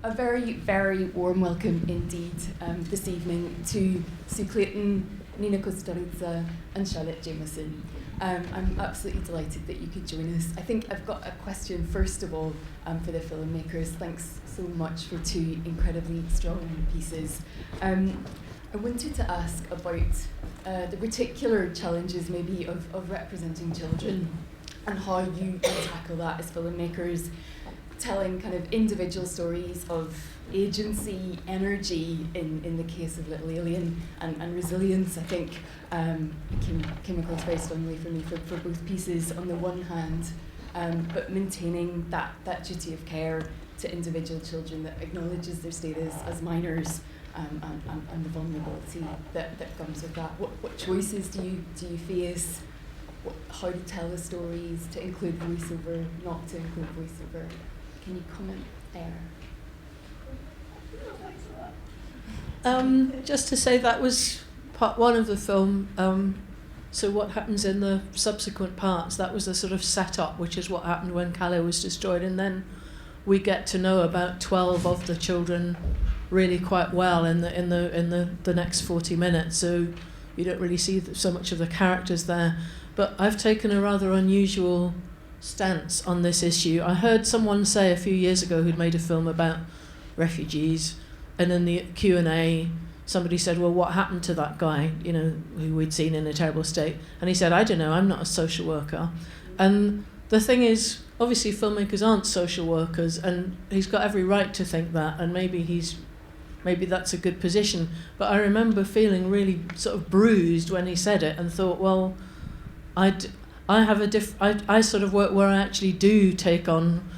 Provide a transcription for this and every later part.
A very, very warm welcome indeed this evening to Sue Claytons, Nina Kusturica and Charlotte Jamieson. I'm absolutely delighted that you could join us. I think I've got a question first of all for the filmmakers. Thanks so much for two incredibly strong pieces. I wanted to ask about the particular challenges maybe of representing children and how you tackle that as filmmakers, telling kind of individual stories of agency, energy in the case of Little Alien, and resilience, I think, came across very strongly for me for both pieces on the one hand, but maintaining that duty of care to individual children that acknowledges their status as minors, and the vulnerability that comes with that. What choices do you face? How to tell the stories, to include voiceover, not to include voiceover? Can you comment there? Just to say that was part one of the film. So what happens in the subsequent parts, that was the sort of setup, which is what happened when Calais was destroyed, and then we get to know about 12 of the children really quite well in the next 40 minutes. So you don't really see so much of the characters there. But I've taken a rather unusual stance on this issue. I heard someone say a few years ago who'd made a film about refugees, and in the Q&A somebody said, well, what happened to that guy, who we'd seen in a terrible state? And he said, I don't know, I'm not a social worker. And the thing is, obviously filmmakers aren't social workers, and he's got every right to think that, and maybe that's a good position. But I remember feeling really sort of bruised when he said it, and thought, well, I sort of work where I actually do take on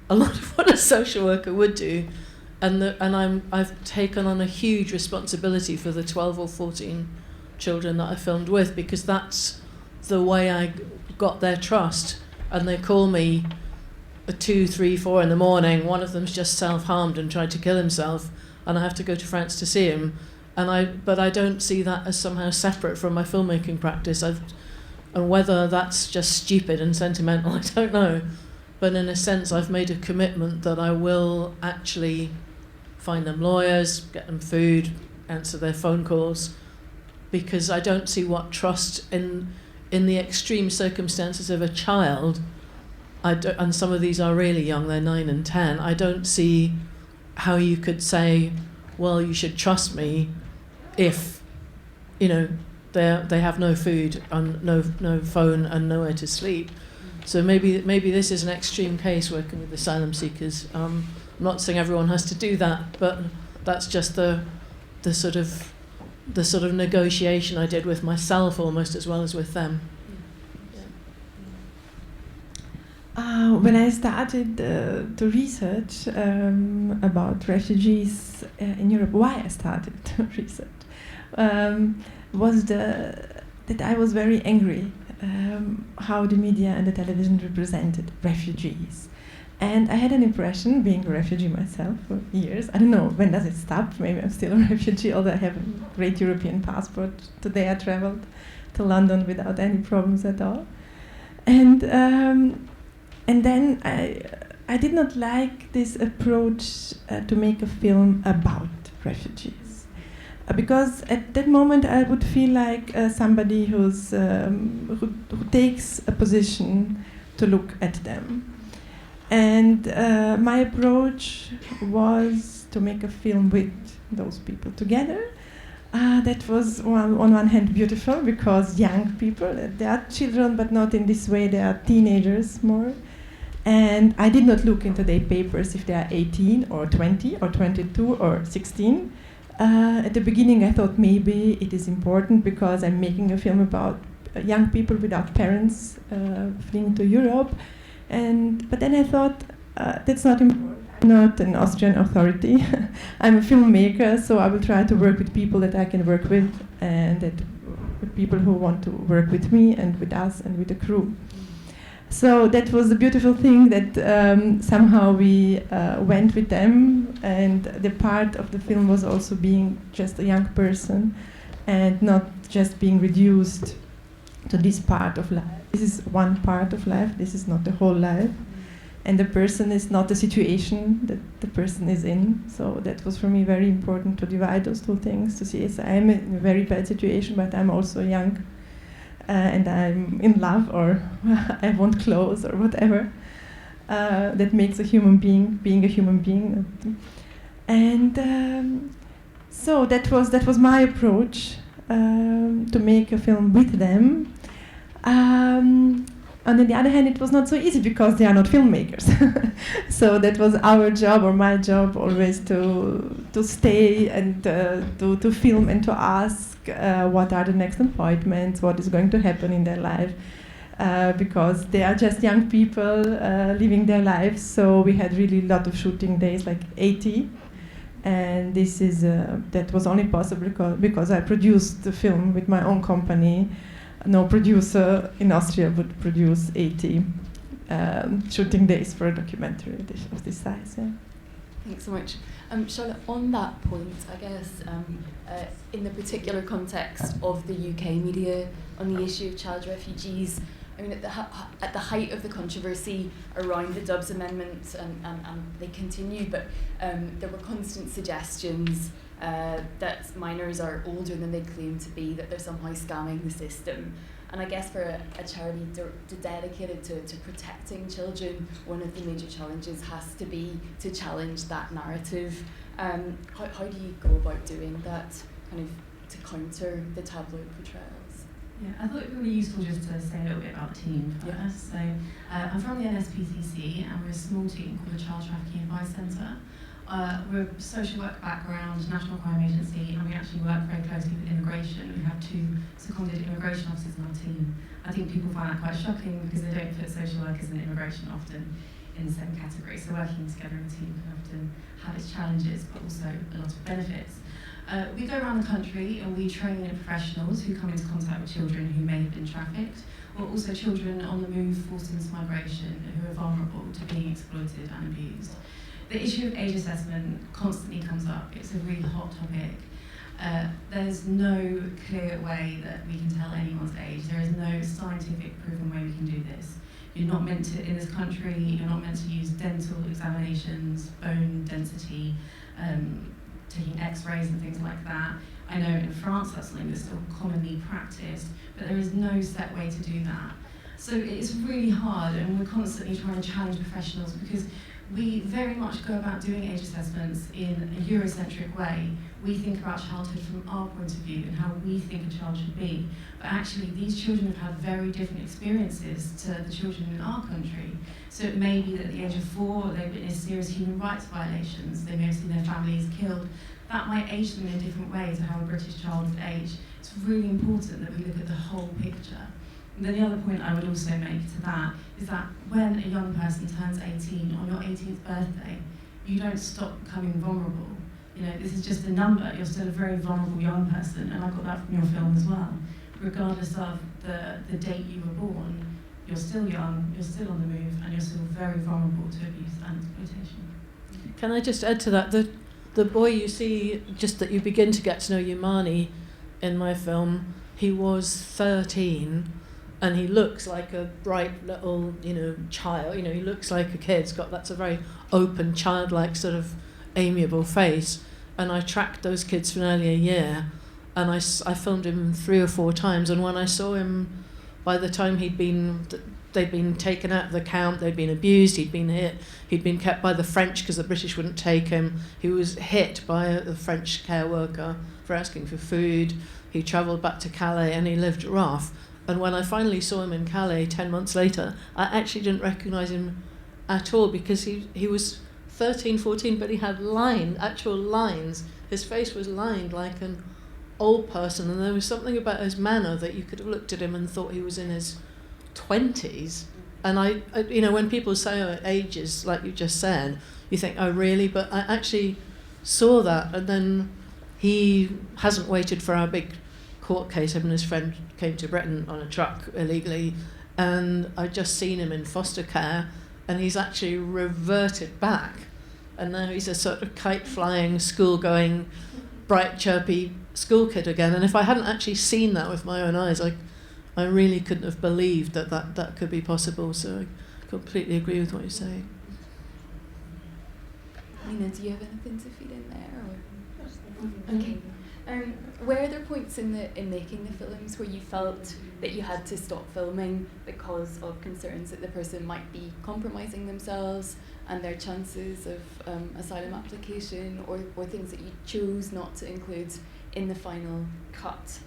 a lot of what a social worker would do, and I've taken on a huge responsibility for the 12 or 14 children that I filmed with, because that's the way I got their trust. And they call me at 2, 3, 4 in the morning. One of them's just self-harmed and tried to kill himself, and I have to go to France to see him. But I don't see that as somehow separate from my filmmaking practice. And whether that's just stupid and sentimental, I don't know. But in a sense, I've made a commitment that I will actually find them lawyers, get them food, answer their phone calls, because I don't see what trust in the extreme circumstances of a child, and some of these are really young, they're 9 and 10, I don't see how you could say, well, you should trust me if, they have no food and no phone and nowhere to sleep. So maybe this is an extreme case working with asylum seekers. I'm not saying everyone has to do that, but that's just the sort of negotiation I did with myself almost as well as with them. When I started to research about refugees in Europe, why I started to research was that I was very angry how the media and the television represented refugees. And I had an impression, being a refugee myself for years, I don't know, when does it stop? Maybe I'm still a refugee, although I have a great European passport. Today I traveled to London without any problems at all. And then I did not like this approach to make a film about refugees. Because at that moment I would feel like somebody who takes a position to look at them. And my approach was to make a film with those people together. That was on one hand beautiful, because young people, they are children but not in this way, they are teenagers more. And I did not look into their papers if they are 18 or 20 or 22 or 16. At the beginning I thought maybe it is important because I'm making a film about young people without parents fleeing to Europe. But then I thought, that's not important. I'm not an Austrian authority. I'm a filmmaker, so I will try to work with people that I can work with, and with people who want to work with me and with us and with the crew. So that was a beautiful thing that somehow we went with them, and the part of the film was also being just a young person and not just being reduced to this part of life. This is one part of life, this is not the whole life. and the person is not the situation that the person is in. So that was for me very important to divide those two things, to see, yes, I am in a very bad situation, but I'm also young, and I'm in love, or I want clothes, or whatever. That makes a human being a human being. And so that was my approach, to make a film with them. And on the other hand, it was not so easy because they are not filmmakers. So that was our job, or my job, always to stay and to film and to ask what are the next appointments, what is going to happen in their life. Because they are just young people living their lives. So we had really a lot of shooting days, like 80. And this is that was only possible because I produced the film with my own company. No producer in Austria would produce 80 shooting days for a documentary of this size. Yeah. Thanks so much. Charlotte, on that point, I guess, in the particular context of the UK media on the issue of child refugees, I mean, at the height of the controversy around the Dubs Amendment, and they continue, but there were constant suggestions that minors are older than they claim to be, that they're somehow scamming the system. And I guess for a charity dedicated to protecting children, one of the major challenges has to be to challenge that narrative. How do you go about doing that, kind of to counter the tabloid portrayals? Yeah, I thought it would be really useful just to say a little bit about the team first. Yeah. So I'm from the NSPCC, and we're a small team called the Child Trafficking Advice Centre. We're a social work background, national crime agency, and we actually work very closely with immigration. We have 2 seconded immigration officers in our team. I think people find that quite shocking because they don't put social workers and immigration often in the same category. So working together in a team can often have its challenges, but also a lot of benefits. We go around the country and we train professionals who come into contact with children who may have been trafficked, or also children on the move forced into migration who are vulnerable to being exploited and abused. The issue of age assessment constantly comes up. It's a really hot topic. There's no clear way that we can tell anyone's age. There is no scientific proven way we can do this. You're not meant to, in this country, you're not meant to use dental examinations, bone density, taking x-rays and things like that. I know in France that's something that's still commonly practiced, but there is no set way to do that. So it's really hard, and we're constantly trying to challenge professionals because we very much go about doing age assessments in a Eurocentric way. We think about childhood from our point of view and how we think a child should be. But actually, these children have had very different experiences to the children in our country. So it may be that at the age of 4, they witnessed serious human rights violations. They may have seen their families killed. That might age them in a different way to how a British child would age. It's really important that we look at the whole picture. And then the other point I would also make to that is that when a young person turns 18 on your 18th birthday, you don't stop becoming vulnerable. You know, this is just a number. You're still a very vulnerable young person, and I got that from your film as well. Regardless of the date you were born, you're still young, you're still on the move, and you're still very vulnerable to abuse and exploitation. Can I just add to that? The boy you see, just that you begin to get to know Yumani in my film, he was 13. And he looks like a bright little, child. He looks like a kid. That's a very open, childlike, sort of amiable face. And I tracked those kids for nearly a year, and I filmed him 3 or 4 times. And when I saw him, by the time they'd been taken out of the camp, they'd been abused, he'd been hit, he'd been kept by the French because the British wouldn't take him. He was hit by a French care worker for asking for food. He travelled back to Calais, and he lived rough. And when I finally saw him in Calais 10 months later, I actually didn't recognise him at all because he was 13, 14, but he had actual lines. His face was lined like an old person, and there was something about his manner that you could have looked at him and thought he was in his 20s. And I when people say ages, like you just said, you think, oh really? But I actually saw that, and then he hasn't waited for our big court case. Him and his friend came to Britain on a truck illegally, and I'd just seen him in foster care, and he's actually reverted back, and now he's a sort of kite-flying, school-going, bright, chirpy school kid again. And if I hadn't actually seen that with my own eyes, I really couldn't have believed that could be possible. So I completely agree with what you're saying. Nina, do you have anything to feed in there? Or? Okay. Were there points in making the films where you felt that you had to stop filming because of concerns that the person might be compromising themselves and their chances of asylum application, or things that you chose not to include in the final cut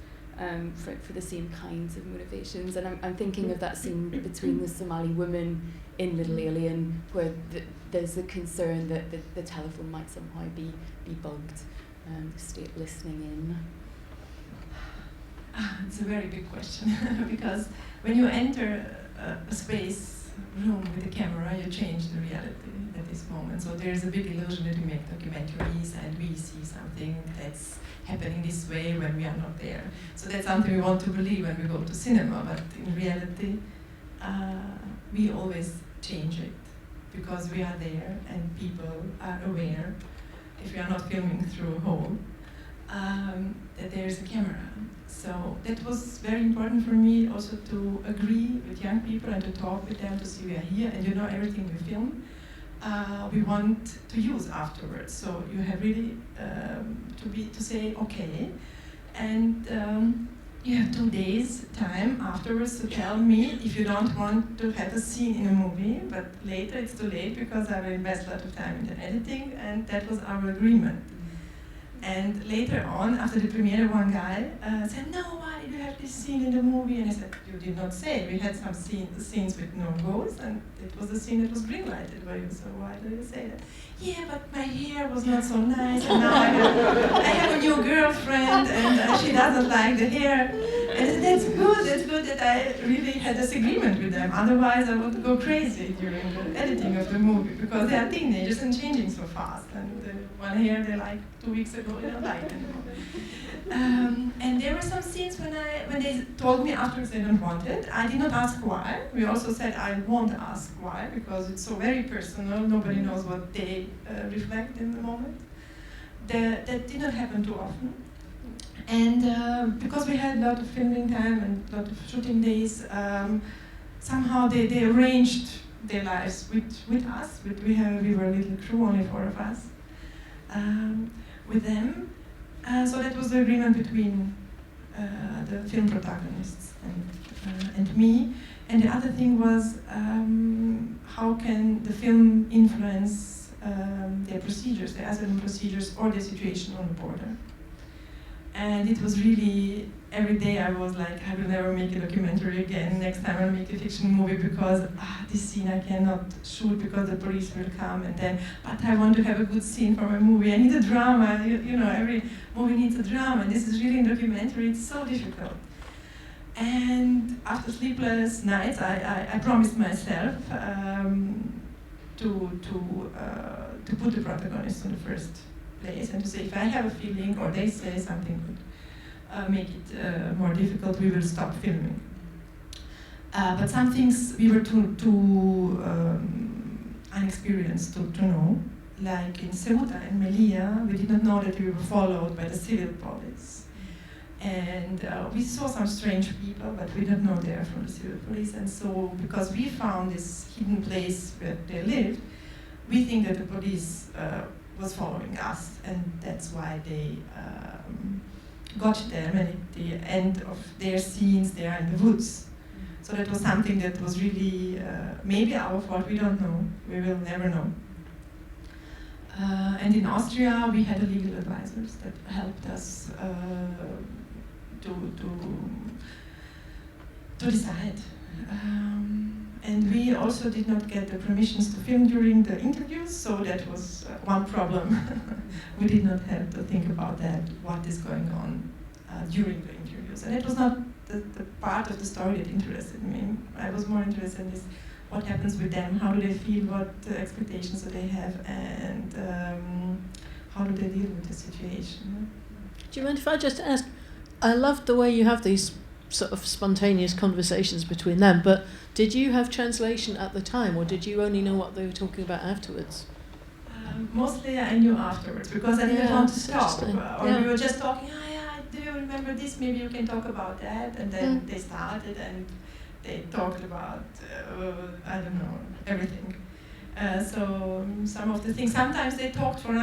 for the same kinds of motivations? And I'm thinking of that scene between the Somali woman in Little Alien, where there's the concern that the telephone might somehow be bugged, the state listening in. It's a very big question because when you enter a space room with a camera, you change the reality at this moment. So there's a big illusion that we make documentaries and we see something that's happening this way when we are not there. So that's something we want to believe when we go to cinema, but in reality, we always change it because we are there and people are aware, if we are not filming through a hole, that there's a camera. So that was very important for me also to agree with young people and to talk with them to see we are here and everything we film we want to use afterwards. So you have really to say okay, and you have 2 days time afterwards to tell me if you don't want to have a scene in a movie, but later it's too late because I will invest a lot of time in the editing, and that was our agreement. And later on, after the premiere, one guy said, "No, why did you have this scene in the movie?" And I said, "You did not say. We had some scenes with no goals, and it was the scene that was green-lighted by you, so why did you say that?" "Yeah, but my hair was not so nice, and now I have a new girlfriend, and she doesn't like the hair." And I said, that's good that I really had this agreement with them. Otherwise, I would go crazy during the editing of the movie, because they are teenagers and changing so fast. And one hair they like 2 weeks ago, they don't like anymore. And there were some scenes when they told me afterwards they don't want it. I did not ask why. We also said I won't ask why, because it's so very personal. Nobody knows what they reflect in the moment. That did not happen too often. And because we had a lot of filming time and a lot of shooting days, somehow they arranged their lives with us. We were a little crew, only 4 of us, with them. So that was the agreement between the film protagonists and me. And the other thing was, how can the film influence their procedures, their asylum procedures, or their situation on the border? And it was really, every day I was like, I will never make a documentary again. Next time I'll make a fiction movie, because this scene I cannot shoot because the police will come, and then, but I want to have a good scene for my movie. I need a drama, you know, every movie needs a drama, and this is really a documentary, it's so difficult. And after sleepless nights, I promised myself to put the protagonist in the first place, and to say, if I have a feeling or they say something could make it more difficult, we will stop filming. But some things we were too unexperienced to know. Like in Ceuta and Melilla, we did not know that we were followed by the civil police. And we saw some strange people, but we didn't know they are from the civil police. And so, because we found this hidden place where they lived, we think that the police was following us, and that's why they got them, and at the end of their scenes they are in the woods. So that was something that was really maybe our fault, we don't know, we will never know. And in Austria we had legal advisors that helped us to decide. And we also did not get the permissions to film during the interviews, so that was one problem. We did not have to think about that, what is going on during the interviews. And it was not the part of the story that interested me. I was more interested in this, what happens with them, how do they feel, what expectations do they have, and how do they deal with the situation. Do you mind if I just ask, I loved the way you have these sort of spontaneous conversations between them, but did you have translation at the time, or did you only know what they were talking about afterwards? Mostly I knew afterwards, because I didn't want to stop. Or we were just talking, do you remember this? Maybe you can talk about that. And then they started, and they talked about, I don't know, everything. So some of the things, sometimes they talked for an